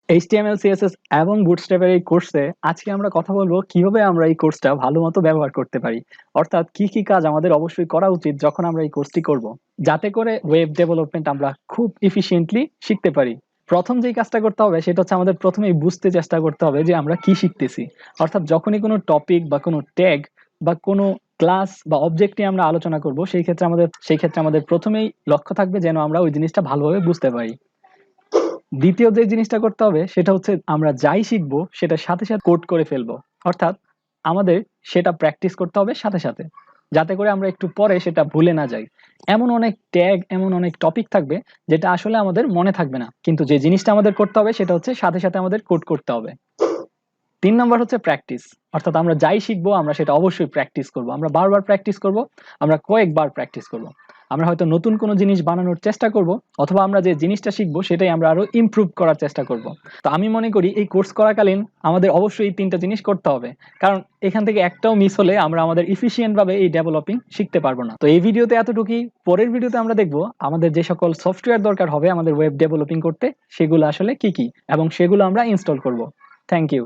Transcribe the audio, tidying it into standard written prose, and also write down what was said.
HTML, CSS এবং Bootstrap এর এই কোর্সে আজকে আমরা কথা বলবো কিভাবে আমরা এই কোর্সটা ভালোমতো ব্যবহার করতে পারি। অর্থাৎ কি কি কাজ আমাদের অবশ্যই করা উচিত যখন আমরা এই কোর্সটি করব, যাতে করে ওয়েব ডেভেলপমেন্ট আমরা খুব এফিশিয়েন্টলি শিখতে পারি। প্রথম যেই কাজটা করতে হবে সেটা হচ্ছে আমাদের প্রথমেই বুঝতে চেষ্টা করতে হবে যে আমরা কি শিখতেছি। অর্থাৎ যখনই কোনো টপিক বা কোনো ট্যাগ বা কোনো ক্লাস বা অবজেক্ট নিয়ে আমরা আলোচনা করব, সেই ক্ষেত্রে আমাদের প্রথমেই লক্ষ্য থাকবে যেন আমরা ওই জিনিসটা ভালোভাবে বুঝতে পারি। দ্বিতীয় যে জিনিসটা করতে হবে সেটা হচ্ছে আমরা যাই শিখবো সেটার সাথে সাথে কোড করে ফেলবো। অর্থাৎ আমাদের সেটা প্র্যাকটিস করতে হবে সাথে সাথে, যাতে করে আমরা একটু পরে সেটা ভুলে না যাই। এমন অনেক ট্যাগ, এমন অনেক টপিক থাকবে যেটা আসলে আমাদের মনে থাকবে না, কিন্তু যে জিনিসটা আমাদের করতে হবে সেটা হচ্ছে সাথে সাথে আমাদের কোড করতে হবে। ৩ নম্বর হচ্ছে প্র্যাকটিস। অর্থাৎ আমরা যাই শিখবো আমরা সেটা অবশ্যই প্র্যাকটিস করব, আমরা বারবার প্র্যাকটিস করব, আমরা কয়েকবার প্র্যাকটিস করব। আমরা হয়তো নতুন কোনো জিনিস বানানোর চেষ্টা করব, অথবা আমরা যে জিনিসটা শিখবো সেটাই আমরা আরো ইমপ্রুভ করার চেষ্টা করব। তো আমি মনে করি এই কোর্স করাকালীন আমাদের অবশ্যই এই ৩টা জিনিস করতে হবে, কারণ এখান থেকে একটাও মিস হলে আমরা আমাদের ইফিশিয়েন্ট ভাবে এই ডেভেলপিং শিখতে পারবো না। তো এই ভিডিওতে এতটুকুই। পরের ভিডিওতে আমরা দেখবো আমাদের যে সকল সফটওয়্যার দরকার হবে আমাদের ওয়েব ডেভেলপিং করতে, সেগুলো আসলে কি কি এবং সেগুলো আমরা ইনস্টল করব। Thank you.